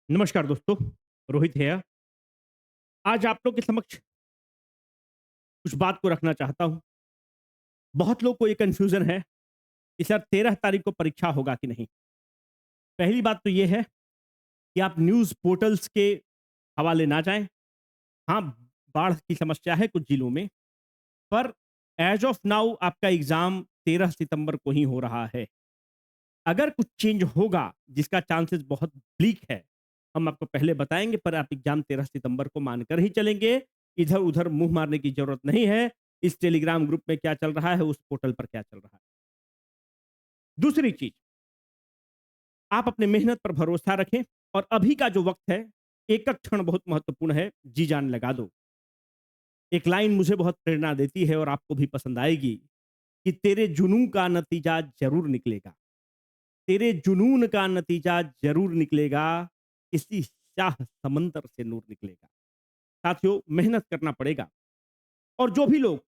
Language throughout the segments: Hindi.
नमस्कार दोस्तों, रोहित है। आज आप लोग के समक्ष कुछ बात को रखना चाहता हूँ। बहुत लोग को ये कन्फ्यूज़न है कि सर 13 तारीख को परीक्षा होगा कि नहीं? पहली बात तो ये है कि आप न्यूज़ पोर्टल्स के हवाले ना जाएँ। हाँ, बाढ़ की समस्या है कुछ जिलों में, पर ऐज़ ऑफ नाउ आपका एग्ज़ाम 13 सितंबर को ही हो रहा है। अगर कुछ चेंज होगा, जिसका चांसेस बहुत ब्लीक है, हम आपको पहले बताएँगे, पर आप एग्ज़ाम 13 सितंबर को मानकर ही चलेंगे। इधर-उधर मुँह मारने की ज़रूरत नहीं है। इस टेलीग्राम ग्रुप में क्या चल रहा है, उस पोर्टल पर क्या चल रहा है। दूसरी चीज़, आप अपने मेहनत पर भरोसा रखें और अभी का जो वक़्त है, एक-एक क्षण बहुत महत्वपूर्ण है, जी-जान लगा दो। एक लाइन मुझे बहुत प्रेरणा देती है और आपको भी पसंद आएगी कि तेरे जुनून का नतीजा ज़रूर निकलेगा। तेरे जुनून का नतीजा ज़रूर निकलेगा, इसी शाह समंदर से नूर निकलेगा। साथियों, मेहनत करना पड़ेगा और जो भी लोग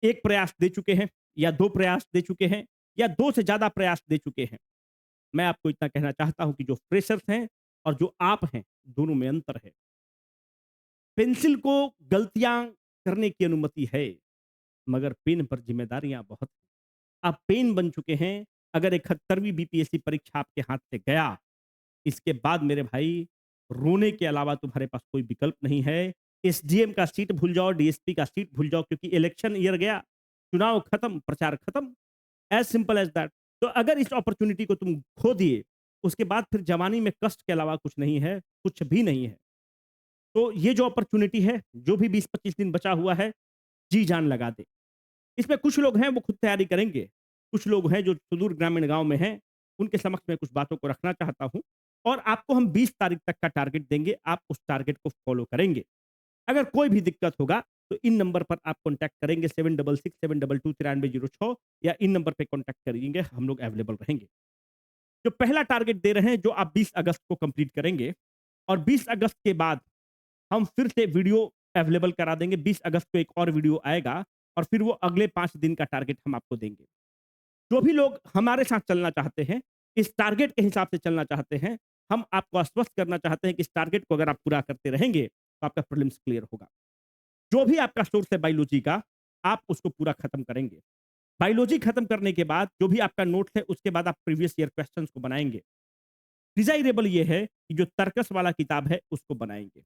1 प्रयास दे चुके हैं या 2 प्रयास दे चुके हैं या 2 से ज़्यादा प्रयास दे चुके हैं, मैं आपको इतना कहना चाहता हूँ कि जो फ्रेशर्स हैं और जो आप हैं, दोनों में अंतर है। पेंसिल को गलतियाँ करने की अनुमति है, मगर पेन पर ज़िम्मेदारियाँ बहुत हैं। आप पेन बन चुके हैं, अगर 71वीं बीपीएससी परीक्षा आपके हाथ से गया, इसके बाद मेरे भाई रोने के अलावा तुम्हारे पास कोई विकल्प नहीं है। एसडीएम का सीट भूल जाओ, डीएसपी का सीट भूल जाओ क्योंकि इलेक्शन ईयर गया, चुनाव खत्म, प्रचार खत्म, एज़ सिंपल एज़ दैट। तो अगर इस अपॉर्च्युनिटी को तुम खो दिए, उसके बाद फिर जवानी में कष्ट के अलावा कुछ नहीं है, कुछ भी नहीं है। तो ये जो अपॉर्च्युनिटी है, जो भी 20-25 दिन बचा हुआ है, जी-जान लगा दें। इसमें कुछ लोग हैं वो खुद तैयारी करेंगे, कुछ लोग हैं जो सुदूर ग्रामीण गाँव में हैं, उनके समक्ष मैं कुछ बातों को रखना चाहता हूँ और आपको हम 20 तारीख तक का टारगेट देंगे, आप उस टारगेट को फ़ॉलो करेंगे। अगर कोई भी दिक्कत होगा, तो इन नंबर पर आप कॉन्टैक्ट करेंगे 7667229306 या इन नंबर पे कॉन्टैक्ट करेंगे, हम लोग अवेलेबल रहेंगे। जो पहला टारगेट दे रहे हैं, जो आप 20 अगस्त को कंप्लीट करेंगे और 20 अगस्त के बाद हम फिर से वीडियो अवेलेबल करा देंगे। 20 अगस्त को एक और वीडियो आएगा और फिर वो अगले 5 दिन का टारगेट हम आपको देंगे। जो भी लोग हमारे साथ चलना चाहते हैं, इस टारगेट के हिसाब से चलना चाहते हैं, हम आपको आश्वस्त करना चाहते हैं कि इस टारगेट को अगर आप पूरा करते रहेंगे, तो आपका प्रीलिम्स क्लियर होगा। जो भी आपका सोर्स है बायोलॉजी का, आप उसको पूरा खत्म करेंगे। बायोलॉजी खत्म करने के बाद जो भी आपका नोट्स है, उसके बाद आप प्रीवियस ईयर क्वेश्चंस को बनाएँगे। डिज़ायरेबल ये है कि जो तर्कस वाला किताब है, उसको बनाएँगे।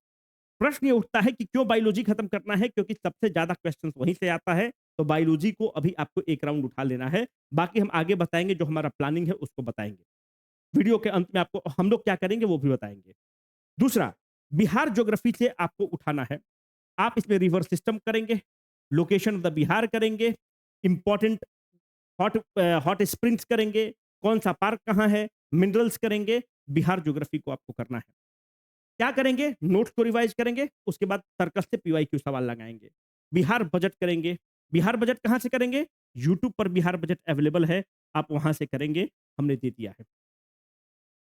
प्रश्न ये उठता है कि क्यों बायोलॉजी खत्म करना है? क्योंकि सबसे ज़्यादा क्वेश्चंस वहीं से आता है, तो बायोलॉजी को अभी आपको एक राउंड उठा लेना है। बाकी हम आगे बताएँगे, जो हमारा प्लानिंग है उसको बताएँगे। वीडियो के अंत में आपको हम लोग क्या करेंगे वो भी बताएँगे। दूसरा, बिहार ज्योग्राफी से आपको उठाना है। आप इसमें रिवर सिस्टम करेंगे, लोकेशन ऑफ द बिहार करेंगे, इम्पोर्टेंट हॉट स्प्रिंग्स करेंगे, कौन-सा पार्क कहाँ है, मिनरल्स करेंगे, बिहार ज्योग्राफी को आपको करना है। क्या करेंगे? नोट्स को रिवाइज़ करेंगे, उसके बाद सर्कस से पीवाईक्यू सवाल लगाएँगे। बिहार बजट करेंगे। बिहार बजट कहाँ से करेंगे? यूट्यूब पर बिहार बजट अवेलेबल है, आप वहाँ से करेंगे, हमने दे दिया है।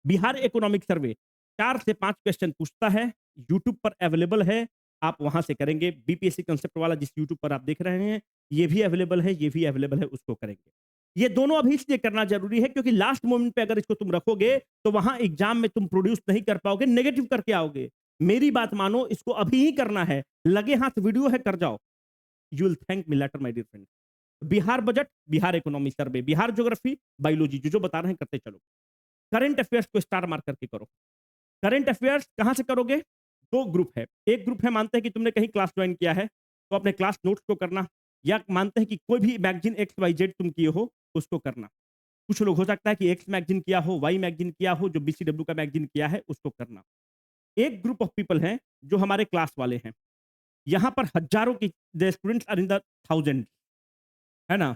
बिहार इकोनॉमिक सर्वे 4 से 5 क्वेश्चन पूछता है, यूट्यूब पर अवेलेबल है, आप वहाँ से करेंगे। बीपीएससी कांसेप्ट वाला जिस यूट्यूब पर आप देख रहे हैं, ये भी अवेलेबल है, ये भी अवेलेबल है, उसको करेंगे। ये दोनों अभी इसलिए करना ज़रूरी है क्योंकि लास्ट मोमेंट पे अगर इसको तुम रखोगे, तो वहाँ एग्ज़ाम में तुम प्रोड्यूस नहीं कर पाओगे, नेगेटिव करके आओगे। मेरी बात मानो, इसको अभी ही करना है, लगे हाथ वीडियो है, कर जाओ। You will thank me later my dear friend. Bihar budget, Bihar economy survey, Bihar geography, biology जो-जो बता रहे हैं करते चलो। करंट अफेयर्स को स्टार मार्क करके करो। करंट अफेयर्स कहाँ से करोगे? 2 ग्रुप है। एक ग्रुप है मानते हैं कि तुमने कहीं क्लास जॉइन किया है, तो अपने क्लास नोट्स को करना या मानते हैं कि कोई भी मैगज़ीन एक्स, वाई, जेड तुम किए हो, उसको करना। कुछ लोग हो सकता है कि एक्स मैगज़ीन किया हो, वाई मैगज़ीन किया हो, जो बीसीडब्ल्यू का मैगज़ीन किया है, उसको करना। एक ग्रुप ऑफ पीपल हैं, जो हमारे क्लास वाले हैं। यहाँ पर हज़ारों की the students are in the thousand, है ना?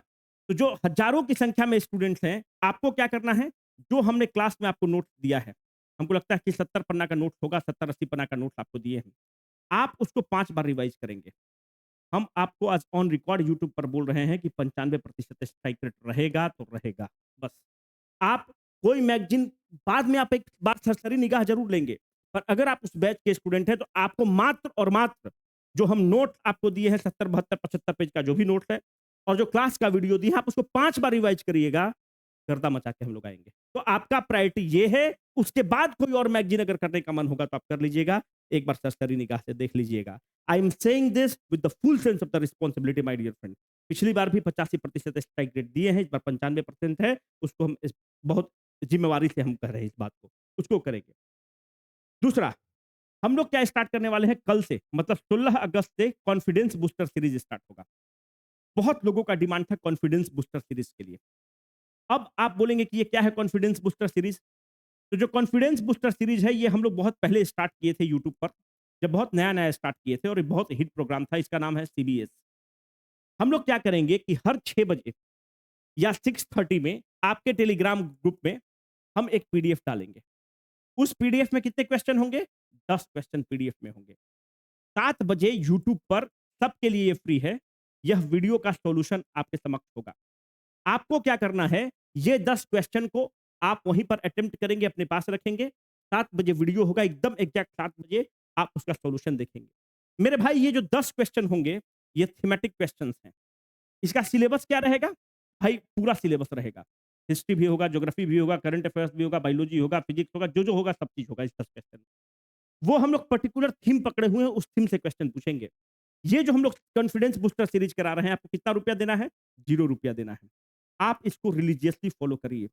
तो जो हज़ारों की संख्या में स्टूडेंट्स हैं, आपको क्या करना है? जो हमने क्लास में आपको नोट्स दिया है, हमको लगता है कि 70 पन्ना का नोट्स होगा, 70-80 पन्ना का नोट्स आपको दिए हैं। आप उसको 5 बार रिवाइज़ करेंगे। हम आपको आज ऑन रिकॉर्ड यूट्यूब पर बोल रहे हैं कि 95% स्ट्राइक रेट रहेगा तो रहेगा, बस। आप कोई मैगज़ीन बाद में आप एक बार सरसरी निगाह ज़रूर लेंगे, पर अगर आप उस बैच के स्टूडेंट हैं, तो आपको मात्र और मात्र जो हम नोट आपको दिए हैं 70, 72, 75 पेज का जो भी नोट्स है और जो क्लास का वीडियो दिया है, आप उसको 5 बार रिवाइज़ करिएगा, गर्दा मचा के हम लोग आएँगे। तो आपका प्रायोरिटी ये है, उसके बाद कोई और मैगज़ीन अगर करने का मन होगा तो आप कर लीजिएगा। एक बार सरसरी निगाह से देख लीजिएगा। I am saying this with the full sense of the responsibility my dear friend. पिछली बार भी 85% स्ट्राइक रेट दिए हैं, इस बार 95% है। उसको हम इस बहुत ज़िम्मेवारी से हम कह रहे हैं इस बात को, उसको करेंगे। दूसरा, हम लोग क्या स्टार्ट करने वाले हैं कल से, मतलब 16 अगस्त से कॉन्फिडेंस बूस्टर सीरीज़ स्टार्ट होगा। बहुत लोगों का डिमांड था कॉन्फिडेंस बूस्टर सीरीज़ के लिए। अब आप बोलेंगे कि ये क्या है कॉन्फिडेंस बूस्टर सीरीज़? तो जो कॉन्फिडेंस बूस्टर सीरीज़ है, ये हम लोग बहुत पहले स्टार्ट किए थे यूट्यूब पर, जब बहुत नया-नया स्टार्ट किए थे और ये बहुत हिट प्रोग्राम था, इसका नाम है सीबीएस। हम लोग क्या करेंगे कि हर 6 बजे या 6:30 में आपके टेलीग्राम ग्रुप में हम एक पीडीएफ डालेंगे। उस पीडीएफ में कितने क्वेश्चन होंगे? 10 क्वेश्चन पीडीएफ में होंगे। 7 बजे यूट्यूब पर सबके लिए ये फ्री है। यह वीडियो का सॉल्यूशन आपके समक्ष होगा। आपको क्या करना है, ये 10 क्वेश्चन को आप वहीं पर अटेम्प्ट करेंगे, अपने पास रखेंगे। 7 बजे वीडियो होगा, एकदम एग्ज़ैक्ट 7 बजे आप उसका सॉल्यूशन देखेंगे। मेरे भाई ये जो 10 क्वेश्चन होंगे, ये थीमेटिक क्वेश्चन्स हैं। इसका सिलेबस क्या रहेगा? भाई पूरा सिलेबस रहेगा। हिस्ट्री भी होगा, ज्योग्राफी भी होगा, करंट अफेयर्स भी होगा, बायोलॉजी होगा, फिजिक्स होगा, जो-जो होगा सब चीज़ होगा इस 10 क्वेश्चन में। वो हम लोग पर्टिकुलर थीम पकड़े हुए हैं, उस थीम से क्वेश्चन पूछेंगे। ये जो हम लोग कॉन्फिडेंस बूस्टर सीरीज़ करा रहे हैं, आपको कितना रुपया देना है? ₹0 देना है। आप इसको रिलिजियसली फॉलो करिए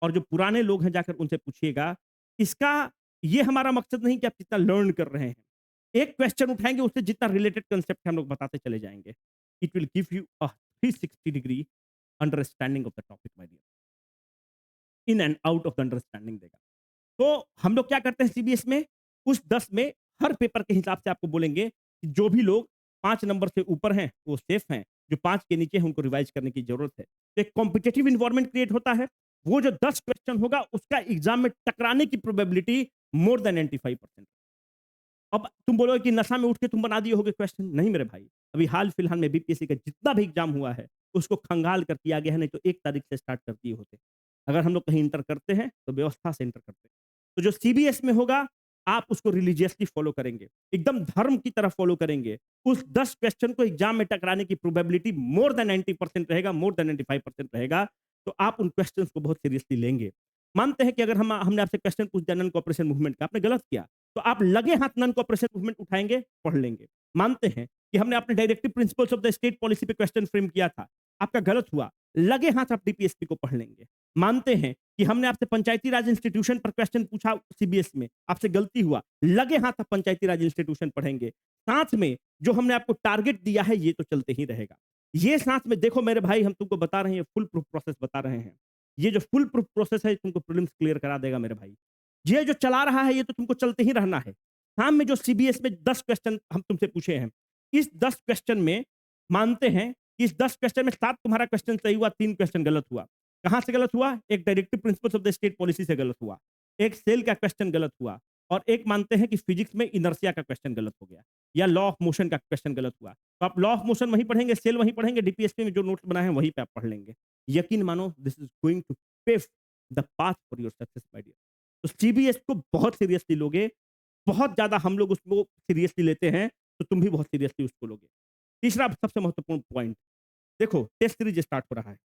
और जो पुराने लोग हैं जाकर उनसे पूछिएगा। इसका ये हमारा मकसद नहीं कि आप कितना लर्न कर रहे हैं। एक क्वेश्चन उठाएँगे, उससे जितना रिलेटेड कांसेप्ट है हम लोग बताते चले जाएँगे। It will give you a 360 degree understanding of the topic my dear, in and out of the understanding देगा। तो हम लोग क्या करते हैं सीबीएस में, उस 10 में हर पेपर के हिसाब से आपको बोलेंगे कि जो भी लोग 5 नंबर से ऊपर हैं, वो सेफ हैं, जो 5 के नीचे हैं, उनको रिवाइज़ करने की ज़रूरत है। तो एक कॉम्पिटिटिव एनवायरनमेंट क्रिएट होता है, वो जो 10 क्वेश्चन होगा, उसका एग्ज़ाम में टकराने की प्रोबेबिलिटी मोर देन 95%। अब तुम बोलोगे कि नशा में उठ के तुम बना दिए होगे क्वेश्चन, नहीं मेरे भाई। अभी हाल-फिलहाल में बीपीएससी का जितना भी एग्ज़ाम हुआ है, उसको खंगाल कर किया गया है, नहीं तो 1 तारीख से स्टार्ट कर दिए होते। अगर हम लोग कहीं इंटर करते हैं, तो व्यवस्था से इंटर करते हैं। तो जो सीबीएस में होगा, आप उसको रिलिजियसली फॉलो करेंगे, एकदम धर्म की तरह फॉलो करेंगे। उस 10 क्वेश्चन को एग्ज़ाम में टकराने की प्रोबेबिलिटी मोर देन 90% रहेगा, मोर देन 95% रहेगा, तो आप उन क्वेश्चन्स को बहुत सीरियसली लेंगे। मानते हैं कि अगर हमने आपसे क्वेश्चन पूछ दिया नॉन कोऑपरेशन मूवमेंट का, आपने गलत किया, तो आप लगे हाथ नॉन कोऑपरेशन मूवमेंट उठाएँगे, पढ़ लेंगे। मानते हैं कि हमने अपने directive principles of the state policy पे क्वेश्चन फ्रेम किया था, आपका गलत हुआ, लगे हाथ आप डीपीएसपी को पढ़ लेंगे। मानते हैं कि हमने आपसे पंचायती राज इंस्टीट्यूशन पर क्वेश्चन पूछा सीबीएस में, आपसे गलती हुआ, लगे हाथ आप पंचायती राज इंस्टीट्यूशन पढ़ेंगे। साथ में जो हमने आपको टारगेट दिया है, ये तो चलते ही रहेगा। ये साथ में देखो मेरे भाई, हम तुमको बता रहे हैं, फुल प्रूफ प्रोसेस बता रहे हैं। ये जो फुल प्रूफ प्रोसेस है, तुमको प्रीलिम्स क्लियर करा देगा मेरे भाई। ये जो चला रहा है, ये तो तुमको चलते ही रहना है। शाम में जो सीबीएस में 10 क्वेश्चन हम तुमसे पूछे हैं, इस 10 क्वेश्चन में मानते हैं कि इस 10 क्वेश्चन में 7 तुम्हारा क्वेश्चन सही हुआ, 3 क्वेश्चन गलत हुआ। कहाँ से गलत हुआ? एक directive principles of the state policy से गलत हुआ, एक सेल का क्वेश्चन गलत हुआ और एक मानते हैं कि फिजिक्स में इनर्शिया का क्वेश्चन गलत हो गया या लॉ ऑफ मोशन का क्वेश्चन गलत हुआ। तो आप लॉ ऑफ मोशन वहीं पढ़ेंगे, सेल वहीं पढ़ेंगे, डीपीएसपी में जो नोट्स बनाए हैं वहीं पे आप पढ़ लेंगे। यकीन मानो this is going to pave the path for your success my dear. तो सीबीएस को बहुत सीरियसली लोगे, बहुत ज़्यादा हम लोग उसको सीरियसली लेते हैं, तो तुम भी बहुत सीरियसली उसको लोगे। तीसरा सबसे महत्वपूर्ण पॉइंट, देखो टेस्ट सीरीज स्टार्ट हो रहा है।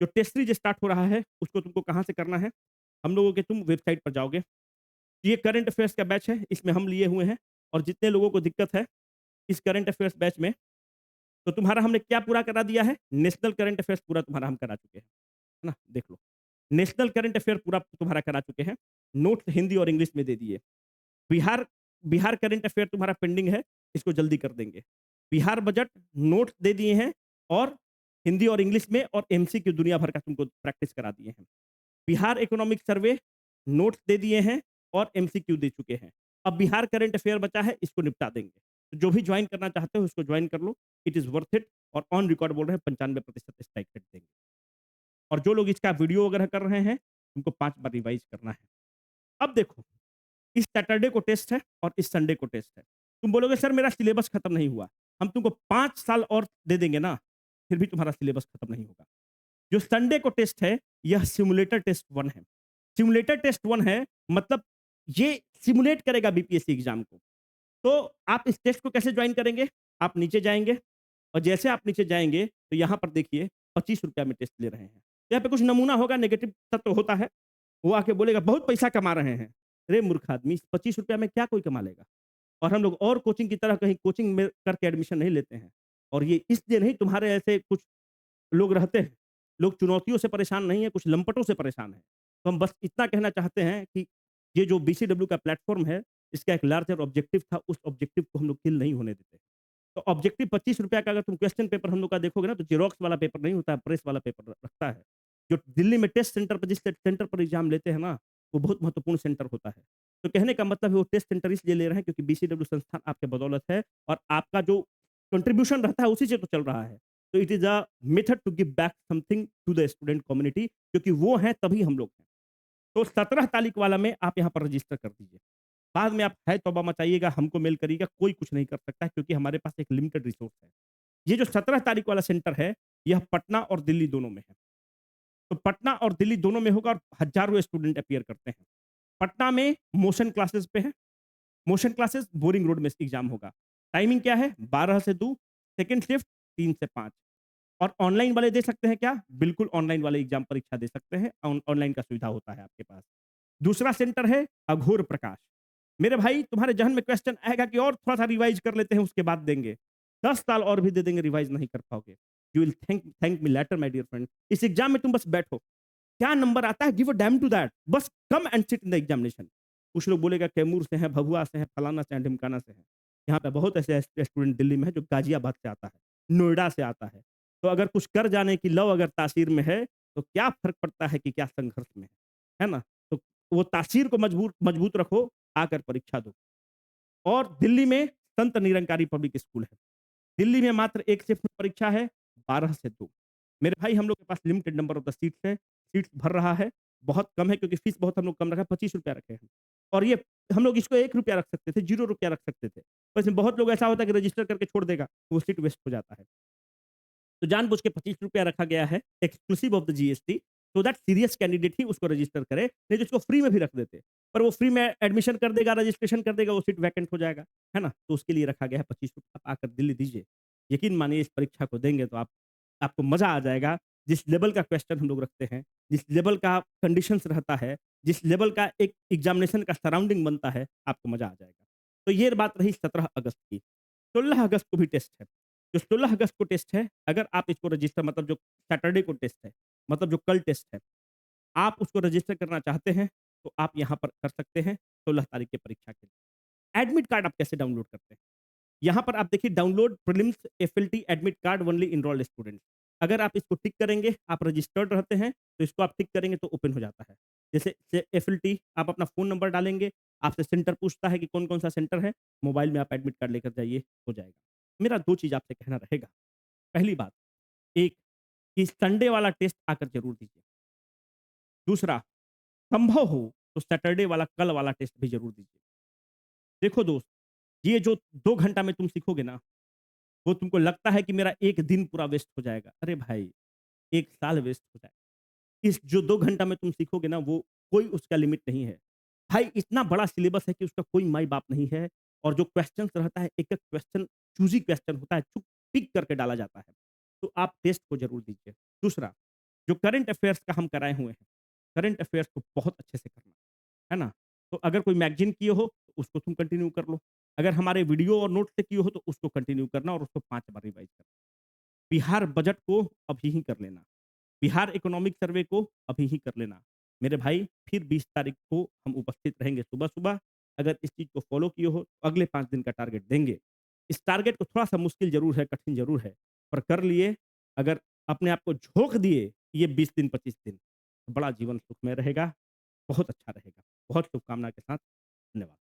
जो टेस्ट सीरीज स्टार्ट हो रहा है, उसको तुमको कहाँ से करना है? हम लोगों के तुम वेबसाइट पर जाओगे, ये करंट अफेयर्स का बैच है, इसमें हम लिए हुए हैं और जितने लोगों को दिक्कत है इस करंट अफेयर्स बैच में, तो तुम्हारा हमने क्या पूरा करा दिया है? नेशनल करंट अफेयर्स पूरा तुम्हारा हम करा चुके हैं, है ना? देख लो। नेशनल करंट अफेयर पूरा तुम्हारा करा चुके हैं। नोट्स हिंदी और इंग्लिश में दे दिए। बिहार बिहार करंट अफेयर तुम्हारा पेंडिंग है, इसको जल्दी कर देंगे। बिहार बजट नोट्स दे दिए हैं और हिंदी और इंग्लिश में और एमसीक्यू दुनिया भर का तुमको प्रैक्टिस करा दिए हैं। बिहार इकोनॉमिक सर्वे नोट्स दे दिए हैं और एमसीक्यू दे चुके हैं। अब बिहार करंट अफेयर बचा है, इसको निपटा देंगे। तो जो भी ज्वाइन करना चाहते हो उसको ज्वाइन कर लो, इट इज़ वर्थ इट और ऑन रिकॉर्ड बोल रहे हैं 95% स्ट्राइक रेट देंगे। और जो लोग इसका वीडियो वगैरह कर रहे हैं, उनको 5 बार रिवाइज़ करना है। अब देखो, इस सैटरडे को टेस्ट है और इस संडे को टेस्ट है। तुम बोलोगे सर मेरा सिलेबस खत्म नहीं हुआ। हम तुमको 5 साल और दे देंगे ना, फिर भी तुम्हारा सिलेबस खत्म नहीं होगा। जो संडे को टेस्ट है, यह सिमुलेटर टेस्ट 1 है। सिमुलेटर टेस्ट 1 है, मतलब ये सिमुलेट करेगा बीपीएससी एग्ज़ाम को। तो आप इस टेस्ट को कैसे जॉइन करेंगे? आप नीचे जाएँगे और जैसे आप नीचे जाएँगे, तो यहाँ पर देखिए ₹25 में टेस्ट ले रहे हैं। यहाँ पे कुछ नमूना होगा, नेगेटिव तत्व होता है। वो आके बोलेगा बहुत पैसा कमा रहे हैं। अरे मूर्ख आदमी, ₹25 में क्या कोई कमा लेगा? और हम लोग और कोचिंग की तरह कहीं कोचिंग में करके एडमिशन नहीं लेते हैं। और ये इसलिए नहीं, तुम्हारे ऐसे कुछ लोग रहते हैं। लोग चुनौतियों से परेशान नहीं है, कुछ लंपटों से परेशान हैं। तो हम बस इतना कहना चाहते हैं कि ये जो बीसीडब्ल्यू का प्लेटफ़ॉर्म है, इसका एक लार्जर ऑब्जेक्टिव था, उस ऑब्जेक्टिव को हम लोग किल नहीं होने देते। तो ऑब्जेक्टिव ₹25 का अगर तुम क्वेश्चन पेपर हम लोग का देखोगे ना, तो ज़ेरॉक्स वाला पेपर नहीं होता है, प्रेस वाला पेपर रखता है। जो दिल्ली में टेस्ट सेंटर पर जिस सेंटर पर एग्ज़ाम लेते हैं ना, वो बहुत महत्वपूर्ण सेंटर होता है। तो कहने का मतलब है वो टेस्ट सेंटर इसलिए ले रहे हैं क्योंकि बीसीडब्ल्यू संस्थान आपके बदौलत है और आपका जो कंट्रीब्यूशन रहता है उसी से तो चल रहा है। तो it is a method to give back something to the student community, क्योंकि वो हैं तभी हम लोग हैं। तो 17 तारीख वाला में आप यहाँ पर रजिस्टर कर दीजिए। बाद में आप है तौबा मचाइएगा, हमको मेल करिएगा, कोई कुछ नहीं कर सकता है क्योंकि हमारे पास एक लिमिटेड रिसोर्स है। ये जो 17 तारीख वाला सेंटर है, यह पटना और दिल्ली दोनों में है। तो पटना और दिल्ली दोनों में होगा और हज़ारों स्टूडेंट अपीयर करते हैं। पटना में मोशन क्लासेस पे है। मोशन क्लासेस बोरिंग रोड में एग्ज़ाम होगा। टाइमिंग क्या है? 12 से 2, सेकंड शिफ्ट 3 से 5। और ऑनलाइन वाले दे सकते हैं क्या? बिल्कुल ऑनलाइन वाले एग्ज़ाम परीक्षा दे सकते हैं। ऑनलाइन का सुविधा होता है आपके पास। दूसरा सेंटर है अघोर प्रकाश। मेरे भाई तुम्हारे ज़हन में क्वेश्चन आएगा कि और थोड़ा-सा रिवाइज़ कर लेते हैं उसके बाद देंगे। 10 साल और भी दे देंगे, रिवाइज़ नहीं कर पाओगे। You will thank thank me later my dear friend. इस एग्ज़ाम में तुम बस बैठो। क्या नंबर आता है give a damn to that. बस come and sit in the examination. कुछ लोग बोलेगा कैमूर से हैं, भभुआ से हैं, फलाना से हैं, ढिमकाना से हैं। यहाँ पे बहुत ऐसे स्टूडेंट दिल्ली में है जो गाज़ियाबाद से आता है, नोएडा से आता है। तो अगर कुछ कर जाने की लौ अगर तासीर में है, तो क्या फ़र्क पड़ता है कि क्या संघर्ष में है ना? तो वो तासीर को मजबूत मजबूत रखो, आकर परीक्षा दो। और दिल्ली में संत निरंकारी पब्लिक स्कूल है। दिल्ली में मात्र 1 शिफ्ट में परीक्षा है, 12 से 2। मेरे भाई हम लोग के पास limited number of the seats है, सीट्स भर रहा है, बहुत कम है क्योंकि फीस बहुत हम लोग कम रखा है, ₹25 रखे हैं। और ये हम लोग इसको ₹1 रख सकते थे, ₹0 रख सकते थे। पर इसमें बहुत लोग ऐसा होता है कि रजिस्टर करके छोड़ देगा, वो सीट वेस्ट हो जाता है। तो जानबूझ के ₹25 रखा गया है, exclusive of the GST, so that serious candidate ही उसको रजिस्टर करे, नहीं तो इसको फ्री में भी रख देते। पर वो फ्री में एडमिशन कर देगा, रजिस्ट्रेशन कर देगा, वो सीट वैकेंट हो जाएगा, है ना? तो उसके लिए रखा गया है ₹25। आप आकर दिल्ली दीजिए। यकीन मानिए इस परीक्षा को देंगे तो आपको मज़ा आ जाएगा। जिस लेवल का क्वेश्चन हम लोग रखते हैं, जिस लेवल का कंडीशंस रहता है, जिस लेवल का एक एग्ज़ामिनेशन का सराउंडिंग बनता है, आपको मज़ा आ जाएगा। तो ये बात रही 17 अगस्त की। 16 अगस्त को भी टेस्ट है। जो 16 अगस्त को टेस्ट है, अगर आप इसको रजिस्टर मतलब जो सैटरडे को टेस्ट है, मतलब जो कल टेस्ट है, आप उसको रजिस्टर करना चाहते हैं, तो आप यहाँ पर कर सकते हैं 16 तारीख की परीक्षा के लिए। एडमिट कार्ड आप कैसे डाउनलोड करते हैं? यहाँ पर आप देखिए download prelims FLT admit card only enrolled students. अगर आप इसको टिक करेंगे, आप रजिस्टर्ड रहते हैं, तो इसको आप टिक करेंगे तो ओपन हो जाता है। जैसे से एफएलटी आप अपना फ़ोन नंबर डालेंगे, आपसे सेंटर पूछता है कि कौन-कौन सा सेंटर है, मोबाइल में आप एडमिट कार्ड लेकर जाइए, हो जाएगा। मेरा 2 चीज़ आपसे कहना रहेगा। पहली बात, एक कि संडे वाला टेस्ट आकर ज़रूर दीजिए। दूसरा, संभव हो तो सैटरडे वाला कल वाला टेस्ट भी ज़रूर दीजिए। देखो दोस्त, ये जो 2 घंटा में तुम सीखोगे ना, वो तुमको लगता है कि मेरा 1 दिन पूरा वेस्ट हो जाएगा। अरे भाई, 1 साल वेस्ट हो जाएगा। इस जो 2 घंटा में तुम सीखोगे ना, वो कोई उसका लिमिट नहीं है। भाई इतना बड़ा सिलेबस है कि उसका कोई माई-बाप नहीं है और जो क्वेश्चन्स रहता है, एक-एक क्वेश्चन चूज़ी क्वेश्चन होता है, पिक करके डाला जाता है। तो आप टेस्ट को ज़रूर दीजिए। दूसरा, जो करंट अफेयर्स का हम कराए हुए हैं, करंट अफेयर्स को बहुत अच्छे से करना, है ना? तो अगर कोई मैगज़ीन किए हो, तो उसको तुम कंटिन्यू कर लो। अगर हमारे वीडियो और नोट से किए हो, तो उसको कंटिन्यू करना और उसको 5 बार रिवाइज़ करना। बिहार बजट को अभी ही कर लेना। बिहार इकोनॉमिक सर्वे को अभी ही कर लेना। मेरे भाई फिर 20 तारीख को हम उपस्थित रहेंगे सुबह-सुबह। अगर इस चीज़ को फ़ॉलो किए हो, तो अगले 5 दिन का टारगेट देंगे। इस टारगेट को थोड़ा-सा मुश्किल ज़रूर है, कठिन ज़रूर है, पर कर लिए, अगर अपने आप को झोंक दिए, ये 20 दिन, 25 दिन, तो बड़ा जीवन सुखमय रहेगा, बहुत अच्छा रहेगा। बहुत शुभकामना के साथ, धन्यवाद।